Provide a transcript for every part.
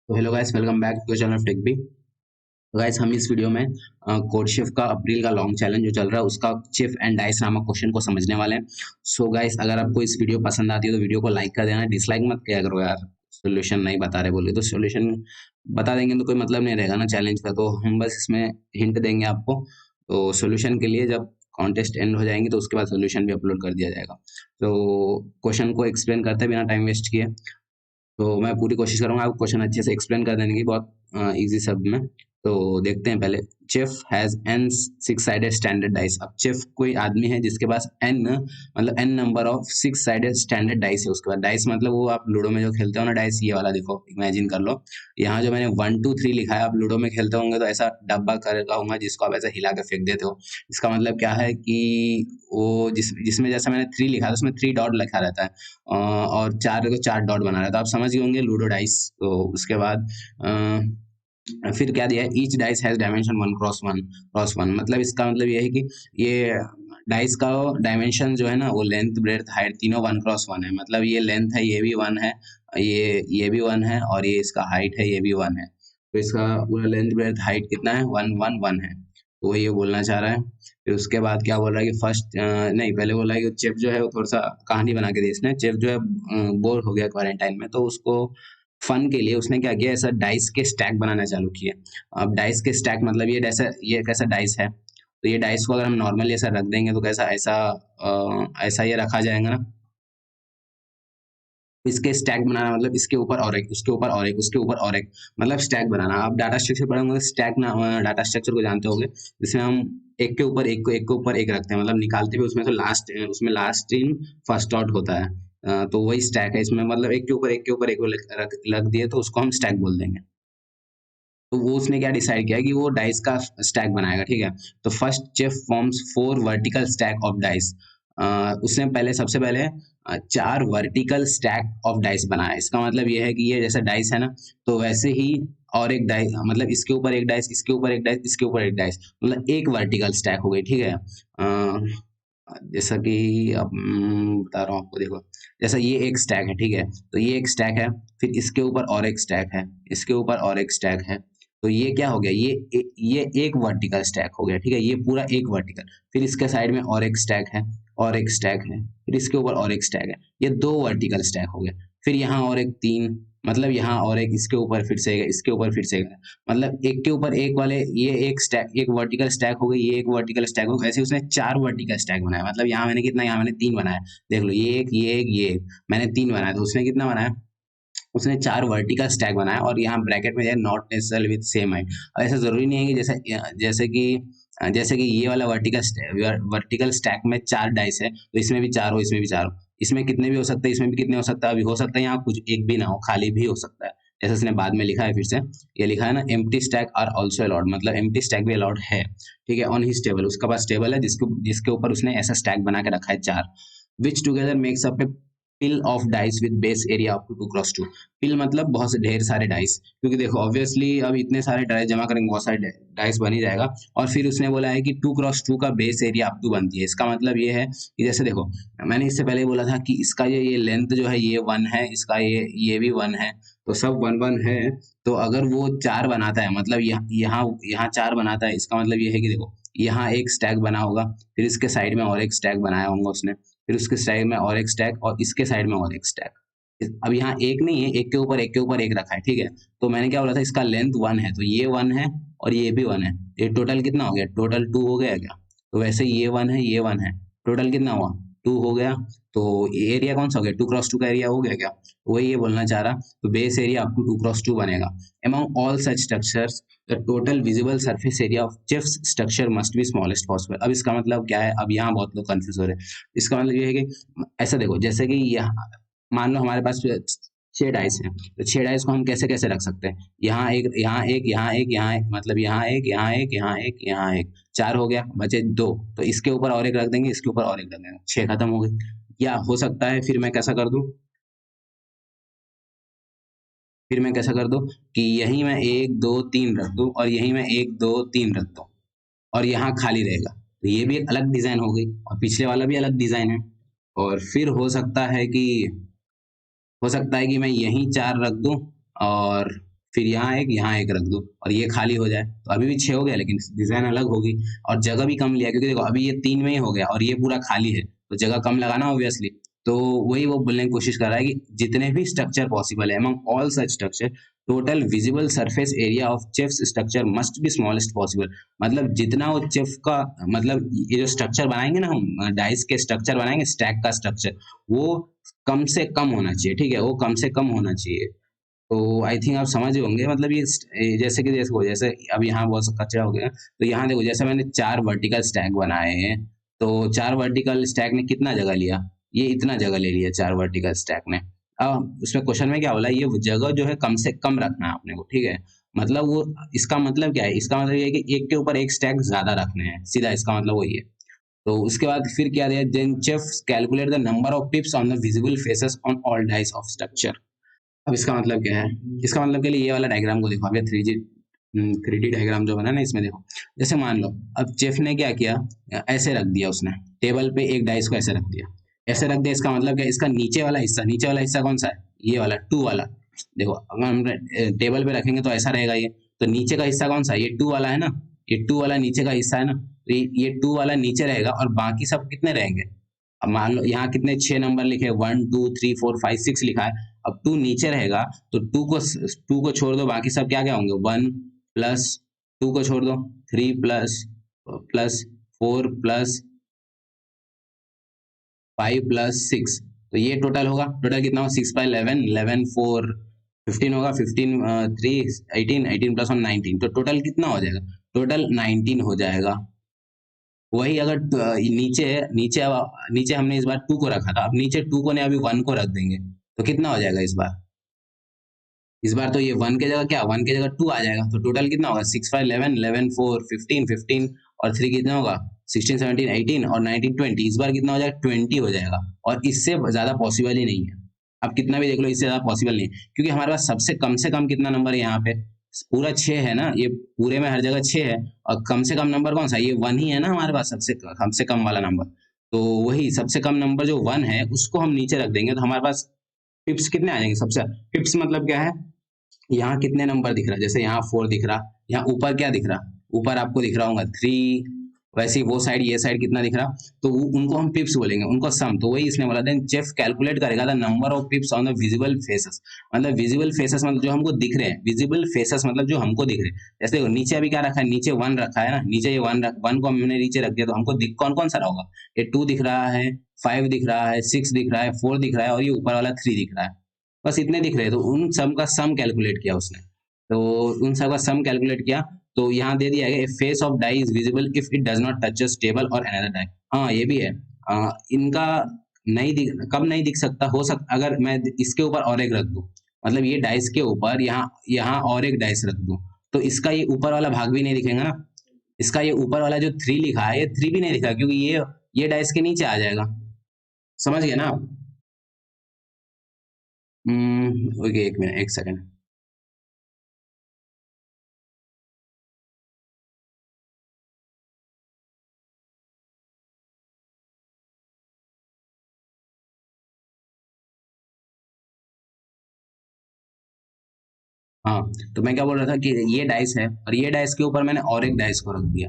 तो hello guys, welcome back to channel Tech B. Guys, हम इस वीडियो में कोड शेफ का अप्रैल का लॉन्ग चैलेंज जो चल रहा है उसका चिफ एंड डाइस नामक क्वेश्चन को समझने वाले हैं। सो गाइस, अगर आपको इस वीडियो पसंद आती है तो वीडियो को लाइक कर देना, डिसलाइक मत किया करो यार। सोल्यूशन नहीं बता रहे बोले तो सोल्यूशन बता देंगे तो कोई मतलब नहीं रहेगा ना चैलेंज का, तो हम बस इसमें हिंट देंगे आपको। तो सोल्यूशन के लिए जब कॉन्टेस्ट एंड हो जाएंगे तो उसके बाद सोल्यूशन भी अपलोड कर दिया जाएगा। तो क्वेश्चन को एक्सप्लेन करते बिना टाइम वेस्ट किए, तो मैं पूरी कोशिश करूंगा आपको क्वेश्चन अच्छे से एक्सप्लेन कर देने की, बहुत इजी शब्द में। तो देखते हैं पहले। Chef has an six sided standard dice. अब चेफ कोई आदमी है जिसके पास एन मतलब N number of six sided standard dice है। उसके बाद डाइस मतलब वो आप लूडो में जो खेलते हो ना डाइस, ये वाला देखो, इमेजिन कर लो। यहाँ जो मैंने 1 2 3 लिखा है, आप लूडो में खेलते होंगे तो ऐसा डब्बा करता होगा जिसको आप ऐसा हिला के फेंक देते हो। इसका मतलब क्या है कि वो जिसमें जैसा मैंने 3 लिखा था उसमें 3 डॉट लिखा रहता है, और 4 को 4 डॉट बना रहा है, तो आप समझ गए होंगे लूडो डाइस। तो उसके बाद फिर क्या दिया है, each dice has dimension 1 cross 1 मतलब इसका मतलब ये है कि ये डाइस का डायमेंशन जो है ना, वो लेंथ ब्रेड्थ हाइट तीनों 1 क्रॉस 1 है। मतलब ये लेंथ है, ये भी 1 है, ये भी 1 है, और ये इसका हाइट है, ये भी 1 है। तो इसका पूरा लेंथ ब्रेड्थ हाइट कितना है, 1 1 1 है। तो ये बोलना चाह रहा है। फिर उसके बाद क्या बोल रहा है कि फर्स्ट नहीं, पहले बोला है कि चेफ जो है वो थोड़ा सा कहानी बना के दी इसने। चेफ जो है बोर हो गया क्वारंटाइन में, तो उसको फन के लिए उसने क्या किया, ऐसा डाइस के स्टैक बनाना चालू किया। अब डाइस के स्टैक मतलब ये कैसा डाइस है, तो ये डाइस को अगर हम नॉर्मली ऐसा रख देंगे तो कैसा ऐसा ऐसा ये रखा जाएगा ना। इसके स्टैक बनाना मतलब इसके ऊपर और एक, उसके ऊपर और एक, उसके ऊपर और एक, मतलब स्टैक बनाना। आप डाटा स्ट्रक्चर पढ़ोगे, स्टैक ना, डाटा स्ट्रक्चर को जानते होंगे, जिसमें हम एक के ऊपर एक को, एक के ऊपर एक रखते हैं, मतलब निकालते हुए उसमें से लास्ट, उसमें लास्ट इन फर्स्ट आउट होता है। तो वही स्टैक है इसमें, मतलब एक के ऊपर एक के ऊपर एक को रख दिए तो उसको हम स्टैक बोल देंगे। तो वो उसने क्या डिसाइड किया कि वो डाइस का स्टैक बनाएगा, ठीक है। तो first chef forms 4 vertical stack of dice. उसने पहले सबसे पहले 4 वर्टिकल स्टैक ऑफ डाइस बनाया। इसका मतलब ये है कि ये जैसा डाइस है ना, तो वैसे ही और एक डाइस, मतलब इसके ऊपर एक डाइस, इसके ऊपर एक डाइस, इसके ऊपर एक डाइस, मतलब एक वर्टिकल स्टैक हो गई, ठीक है। जैसा कि अब बता रहा हूँ आपको, देखो जैसा ये एक स्टैक है, ठीक है, तो ये एक स्टैक है, फिर इसके ऊपर और एक स्टैक है, इसके ऊपर और एक स्टैक है। तो ये क्या हो गया, ये एक वर्टिकल स्टैक हो गया, ठीक है, ये पूरा एक वर्टिकल। फिर इसके साइड में और एक स्टैक है, और एक स्टैक है, फिर इसके ऊपर और एक स्टैक है, ये 2 वर्टिकल स्टैक हो गए। फिर यहाँ और एक 3, मतलब यहाँ और एक, इसके ऊपर फिर से, इसके ऊपर फिर से, मतलब एक के ऊपर एक वाले, ये एक स्टैक, एक वर्टिकल स्टैक हो गई, ये एक वर्टिकल स्टैक हो गई। ऐसे उसने 4 वर्टिकल स्टैक बनाया। मतलब यहाँ मैंने कितना, यहाँ मैंने 3 बनाया, देख लो, ये एक, ये एक, ये एक, मैंने 3 बनाया, तो उसने कितना बनाया, उसने 4 वर्टिकल स्टैक बनाया। और यहाँ ब्रैकेट में है not necessary with same height. ऐसा जरूरी नहीं है कि जैसे कि ये वाला वर्टिकल स्टैक में 4 डाइस है तो इसमें भी 4 हो, इसमें भी 4 हो, इसमें कितने भी हो सकते हैं, इसमें भी कितने हो सकता है, अभी हो सकता है यहाँ कुछ एक भी ना हो, खाली भी हो सकता है। जैसे उसने बाद में लिखा है, फिर से ये लिखा है ना, empty stack are also allowed, मतलब एम्प्टी स्टैक भी अलाउड है, ठीक है। ऑन हिज टेबल, उसका पास टेबल है जिसके ऊपर उसने ऐसा स्टैक बना के रखा है 4, which together makes up a pile of dice with base area up to 2 cross 2। Pile मतलब बहुत से ढेर सारे डाइस, क्योंकि देखो ऑब्वियसली अब इतने सारे डाइस जमा करेंगे बहुत सारे डाइस बन ही जाएगा। और फिर उसने बोला है कि 2 क्रॉस 2 का बेस एरिया अप टू बनती है। इसका मतलब ये है कि जैसे देखो, मैंने इससे पहले बोला था कि इसका ये लेंथ जो है ये 1 है, इसका ये भी 1 है, तो सब 1 1 है। तो अगर वो 4 बनाता है, मतलब यहाँ यहाँ 4 बनाता है, इसका मतलब ये है कि देखो यहाँ एक स्टैक बना होगा, फिर इसके साइड में और एक स्टैक बनाया होगा उसने, फिर उसके साइड में और एक स्टैक, और इसके साइड में और एक स्टैक। अब यहाँ एक नहीं है, एक के ऊपर एक के ऊपर एक रखा है, ठीक है। तो मैंने क्या बोला था, इसका लेंथ 1 है, तो ये 1 है और ये भी 1 है, ये टोटल कितना हो गया, टोटल 2 हो गया क्या। तो वैसे ये 1 है, ये 1 है, टोटल कितना हुआ, 2 हो गया। तो एरिया कौन सा हो गया, 2 क्रॉस 2 का एरिया हो गया क्या। तो वही ये बोलना चाह रहा, तो base area up to 2 cross 2 बनेगा। among all such structures the total visible surface area of Jeff's structure must be smallest possible। अब इसका मतलब क्या है, अब यहाँ बहुत लोग कंफ्यूज हो रहे हैं। इसका मतलब ये है कि ऐसा देखो, जैसे कि यहाँ मान लो हमारे पास 6 डाइस हैं, तो 6 डाइस को हम कैसे कैसे रख सकते हैं, यहाँ एक, यहाँ एक, यहाँ एक, यहाँ एक, मतलब यहाँ एक, यहाँ एक, यहाँ एक, यहाँ एक, 4 हो गया, बचे 2, तो इसके ऊपर और एक रख देंगे, इसके ऊपर और एक रख देंगे, 6 खत्म हो गई। या हो सकता है फिर मैं कैसा कर दूं, फिर मैं कैसा कर दूं कि यहीं मैं 1 2 3 रख दूं, और यहीं मैं 1 2 3 रख दूं, और यहाँ खाली रहेगा, तो ये भी एक अलग डिजाइन हो गई, और पिछले वाला भी अलग डिजाइन है। और फिर हो सकता है कि मैं यहीं 4 रख दूं, और फिर यहाँ एक रख दो और ये खाली हो जाए, तो अभी भी 6 हो गया लेकिन डिजाइन अलग होगी। और जगह भी कम लिया क्योंकि देखो अभी ये 3 में ही हो गया और ये पूरा खाली है, तो जगह कम लगाना ऑब्वियसली। तो वही वो बोलने की कोशिश कर रहा है कि जितने भी स्ट्रक्चर पॉसिबल है among all such structure, total visible surface area of chefs structure must be smallest possible. मतलब जितना वो चेफ का, मतलब ये जो स्ट्रक्चर बनाएंगे ना हम, डाइस के स्ट्रक्चर बनाएंगे, स्टैक का स्ट्रक्चर, वो कम से कम होना चाहिए, ठीक है, वो कम से कम होना चाहिए। तो आई थिंक आप समझ होंगे, मतलब जैसे कि जैसे अब यहाँ बहुत सा कचरा हो गया, तो यहाँ देखो जैसे मैंने 4 वर्टिकल स्टैक बनाए हैं, तो 4 वर्टिकल स्टैक ने कितना जगह लिया, ये इतना जगह ले लिया 4 वर्टिकल स्टैक ने। अब उसमें क्वेश्चन में क्या बोला, ये जगह जो है कम से कम रखना है आपने को, ठीक है। मतलब वो, इसका मतलब क्या है, इसका मतलब ये है कि एक के ऊपर एक स्टैक ज्यादा रखने हैं, सीधा इसका मतलब वही है। तो उसके बाद फिर क्या दिया, then chef calculate the number of pips on the visible faces on all dice of structure. अब इसका मतलब क्या है, इसका मतलब के लिए ये वाला डायग्राम को देखो, अब ये 3D डायग्राम जो बना ना, इसमें देखो, जैसे मान लो अब चेफ ने क्या किया, ऐसे रख दिया उसने टेबल पे एक डाइस को, ऐसे रख दिया, ऐसे रख दिया। इसका मतलब क्या, इसका नीचे वाला हिस्सा कौन सा है, ये वाला 2 वाला। देखो अगर हम टेबल पे रखेंगे तो ऐसा रहेगा ये, तो नीचे का हिस्सा कौन सा है, ये 2 वाला है ना, ये 2 वाला नीचे का हिस्सा है ना, तो ये 2 वाला नीचे रहेगा और बाकी सब कितने रहेंगे। अब मान लो यहाँ कितने 6 नंबर लिखे, 1 2 3 4 5 6 लिखा है। अब 2 नीचे रहेगा तो 2 को छोड़ दो, बाकी सब क्या क्या होंगे, 1 प्लस 2 को छोड़ दो, 3 प्लस प्लस 4 प्लस 5 प्लस 6, तो ये टोटल होगा, टोटल कितना होगा, 6 बाई 11, 11 4 15 होगा, 15 3 18, 18 प्लस 1 19, तो टोटल कितना हो जाएगा, टोटल 19 हो जाएगा। वही अगर नीचे नीचे नीचे हमने इस बार 2 को रखा था, अब नीचे 2 को ने अभी 1 को रख देंगे, तो कितना हो जाएगा इस बार तो ये 1 की जगह क्या, 1 की जगह 2 आ जाएगा, तो टोटल कितना होगा, 6 5 11, 11 4 15, 15 और 3 कितना होगा, 16 17 18 और 19 20, इस बार कितना हो जाएगा, 20 हो जाएगा। और इससे ज्यादा पॉसिबल ही नहीं है, अब कितना भी देख लो इससे ज्यादा पॉसिबल नहीं है, क्योंकि हमारे पास सबसे कम से कम कितना नंबर है यहाँ पे, पूरा 6 है ना, ये पूरे में हर जगह 6 है, और कम से कम नंबर कौन सा, ये 1 ही है ना हमारे पास, सबसे कम से कम वाला नंबर। तो वही सबसे कम नंबर जो 1 है उसको हम नीचे रख देंगे, तो हमारे पास पिप्स कितने आ जाएंगे, सबसे पिप्स मतलब क्या है, यहाँ कितने नंबर दिख रहा है, जैसे यहाँ 4 दिख रहा, यहाँ ऊपर क्या दिख रहा, ऊपर आपको दिख रहा होगा 3, वैसे ही वो साइड ये साइड कितना दिख रहा, तो उनको हम पिप्स बोलेंगे, उनको सम। तो वही इसने बोला, देन चेफ कैलकुलेट करेगा the number of pips on the visible faces. मतलब विजिबल फेसेस मतलब जो हमको दिख रहे हैं, विजिबल फेसेस मतलब जो हमको दिख रहे हैं। जैसे देखो नीचे अभी क्या रखा है, नीचे 1 रखा है ना, नीचे ये 1 को हमने नीचे रख दिया, तो हमको दिख कौन कौन सा रहा होगा, ये 2 दिख रहा है, 5 दिख रहा है, 6 दिख रहा है, 4 दिख रहा है और ये ऊपर वाला 3 दिख रहा है, बस इतने दिख रहे हैं। तो उन सब का सम कैलकुलेट किया उसने, तो उन सब का सम कैलकुलेट किया, तो यहाँ दे दिया है face of die is visible if it does not touches table और अनदर डाई। हाँ ये भी है, इनका नहीं दिख, कब नहीं दिख सकता, हो सकता अगर मैं इसके ऊपर और एक रख दूं, मतलब ये डाइस के ऊपर यहाँ यहाँ और एक डाइस रख दूं, तो इसका ये ऊपर वाला भाग भी नहीं दिखेगा ना, इसका ये ऊपर वाला जो 3 लिखा है, ये 3 भी नहीं दिखा, क्योंकि ये डाइस के नीचे आ जाएगा। समझ गए ना आप? ओके, एक मिनट, एक सेकंड। हाँ, तो मैं क्या बोल रहा था कि ये डाइस है और ये डाइस के ऊपर मैंने और एक डाइस को रख दिया।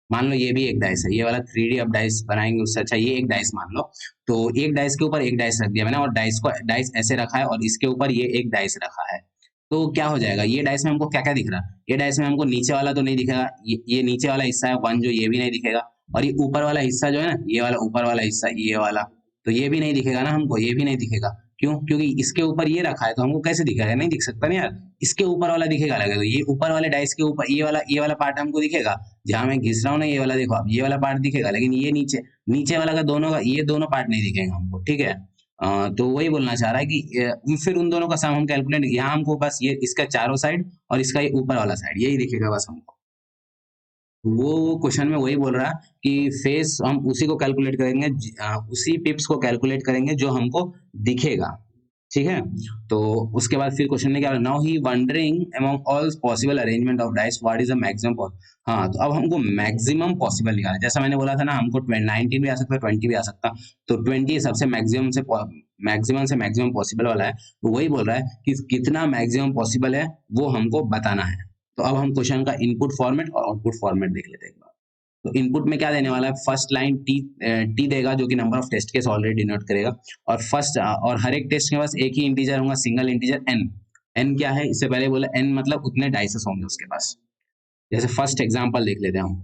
मान लो ये भी एक डाइस है, ये वाला 3D अब डाइस बनाएंगे उससे अच्छा ये एक डाइस मान लो, तो एक डाइस के ऊपर एक डाइस रख दिया मैंने, और डाइस ऐसे रखा है और इसके ऊपर ये एक डाइस रखा है। तो क्या हो जाएगा, ये डाइस में हमको क्या क्या दिख रहा है, ये डाइस में हमको नीचे वाला तो नहीं दिखेगा, ये नीचे वाला हिस्सा है 1 जो, ये भी नहीं दिखेगा, और ये ऊपर वाला हिस्सा जो है ना, ये वाला ऊपर वाला हिस्सा, ये वाला, तो ये भी नहीं दिखेगा ना हमको, ये भी नहीं दिखेगा। क्यों, क्योंकि इसके ऊपर ये रखा है, तो हमको कैसे दिखेगा, नहीं दिख सकता ना यार, इसके ऊपर वाला दिखेगा लगेगा, तो ये ऊपर वाले डाइस के ऊपर ये वाला पार्ट हमको दिखेगा, जहां मैं घिस रहा हूँ ना, ये वाला देखो, अब ये वाला पार्ट दिखेगा, लेकिन ये नीचे नीचे वाला का दोनों का, ये दोनों पार्ट नहीं दिखेगा हमको, ठीक है। तो वही बोलना चाह रहा है कि फिर उन दोनों का सम हम कैलकुलेट, यहाँ हमको बस ये इसका चारों साइड और इसका ये ऊपर वाला साइड यही दिखेगा बस हमको। वो क्वेश्चन में वही बोल रहा है कि फेस हम उसी को कैलकुलेट करेंगे, उसी पिप्स को कैलकुलेट करेंगे जो हमको दिखेगा, ठीक है। तो उसके बाद फिर क्वेश्चन में क्या, now he wondering among all possible arrangement of dice what is the maximum. हाँ, तो अब हमको मैक्सिमम पॉसिबल निकालना है, जैसा मैंने बोला था ना, हमको 19 भी आ सकता है, 20 भी आ सकता, तो 20 सबसे मैक्सिमम से मैक्सिमम से मैक्सिमम पॉसिबल वाला है, तो वही बोल रहा है कि कितना मैक्सिमम पॉसिबल है वो हमको बताना है। तो अब हम क्वेश्चन का इनपुट फॉर्मेट और आउटपुट फॉर्मेट देख लेते हैं एक बार। तो इनपुट में क्या देने वाला है, फर्स्ट लाइन टी देगा जो कि number of test case already denote करेगा, और हर एक टेस्ट के पास एक ही इंटीजर होगा, सिंगल इंटीजर एन। एन क्या है, इससे पहले बोला एन मतलब उतने डाइसेस होंगे उसके पास। जैसे फर्स्ट एग्जांपल देख लेते हैं हम।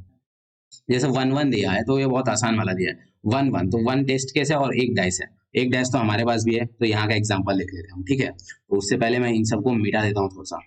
जैसे 1 1 दिया है तो ये बहुत आसान वाला दिया है, 1 1 तो 1 टेस्ट केस है और एक डाइस है। एक डाइस तो हमारे पास भी है, तो यहाँ का एग्जांपल देख लेते हैं हम, ठीक है। तो उससे पहले मैं इन सबको मिटा देता हूँ थोड़ा सा।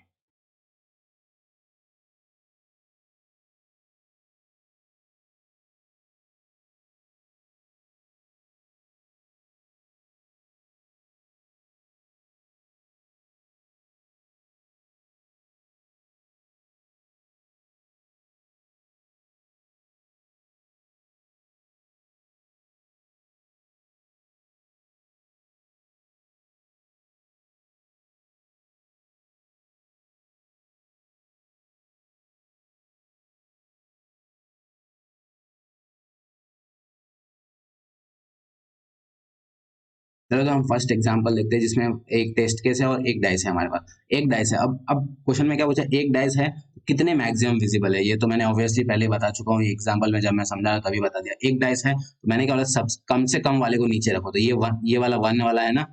चलो तो हम फर्स्ट एग्जांपल देखते हैं जिसमें एक टेस्ट केस है और एक डाइस है हमारे पास। एक डाइस है, अब क्वेश्चन में क्या पूछा, एक डाइस है कितने मैक्सिमम विजिबल है। ये तो मैंने ऑब्वियसली पहले बता चुका हूँ एग्जांपल में, जब मैं समझा तभी बता दिया। एक डाइस है तो मैंने क्या बोला, सब कम से कम वाले को नीचे रखो। तो ये वाला 1 वाला है ना,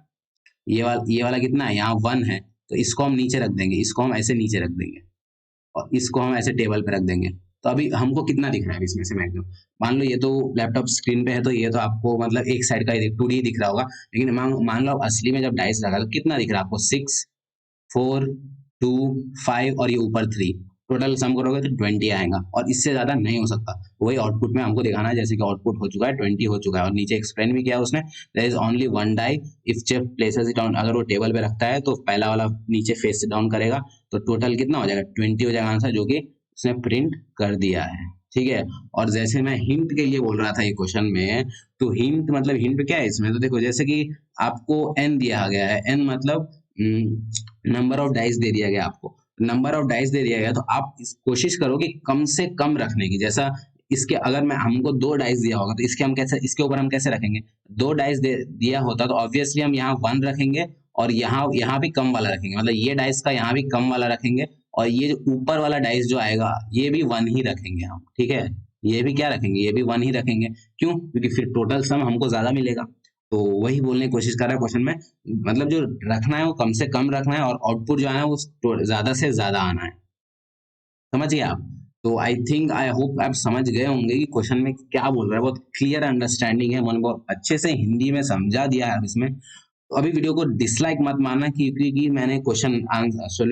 ये वाला कितना है, यहाँ 1 है, तो इसको हम नीचे रख देंगे, इसको हम ऐसे नीचे रख देंगे और इसको हम ऐसे टेबल पे रख देंगे। तो अभी हमको कितना दिख रहा है इसमें से मैक्सिमम। मान लो ये तो लैपटॉप स्क्रीन पे है तो ये तो आपको मतलब एक साइड का 2D दिख रहा होगा, लेकिन मान लो असली में जब डाइस लगा तो कितना दिख रहा है आपको, 6 4 2 5 और ये ऊपर 3। टोटल सम करोगे तो 20 आएगा और इससे ज्यादा नहीं हो सकता। वही आउटपुट में हमको दिखाना है, जैसे कि आउटपुट हो चुका है 20 हो चुका है, और नीचे एक्सप्लेन भी किया है उसने, there is only one die if chef places it down. अगर वो टेबल पे रखता है तो पहला वाला नीचे फेस डाउन करेगा, तो टोटल कितना हो जाएगा, 20 हो जाएगा आंसर, जो कि उसने प्रिंट कर दिया है, ठीक है। और जैसे मैं हिंट के लिए बोल रहा था ये क्वेश्चन में, तो हिंट मतलब हिंट क्या है इसमें, तो देखो जैसे कि आपको एन दिया गया है, एन मतलब नंबर ऑफ डाइस दे दिया गया आपको, नंबर ऑफ डाइस दे दिया गया, तो आप कोशिश करो कि कम से कम रखने की। जैसा इसके अगर मैं हमको 2 डाइस दिया होगा तो इसके ऊपर हम कैसे रखेंगे, 2 डाइस दे दिया होता तो ऑब्वियसली हम यहाँ 1 रखेंगे और यहाँ भी कम वाला रखेंगे, मतलब ये डाइस का यहाँ भी कम वाला रखेंगे, और ये जो ऊपर वाला डाइस जो आएगा ये भी 1 ही रखेंगे हम, ठीक है। ये भी क्या रखेंगे, ये भी 1 ही रखेंगे। क्यों, क्योंकि फिर टोटल सम हमको ज्यादा मिलेगा। तो वही बोलने की कोशिश कर रहा है क्वेश्चन में, मतलब जो रखना है वो कम से कम रखना है और आउटपुट जो है वो ज्यादा से ज्यादा आना है। समझ गए आप। तो आई थिंक आई होप आप समझ गए होंगे कि क्वेश्चन में क्या बोल रहा है, बहुत क्लियर अंडरस्टैंडिंग है, मैंने बहुत अच्छे से हिंदी में समझा दिया है इसमें। तो अभी वीडियो को डिसलाइक मत मानना, क्योंकि मैंने क्वेश्चन आंसर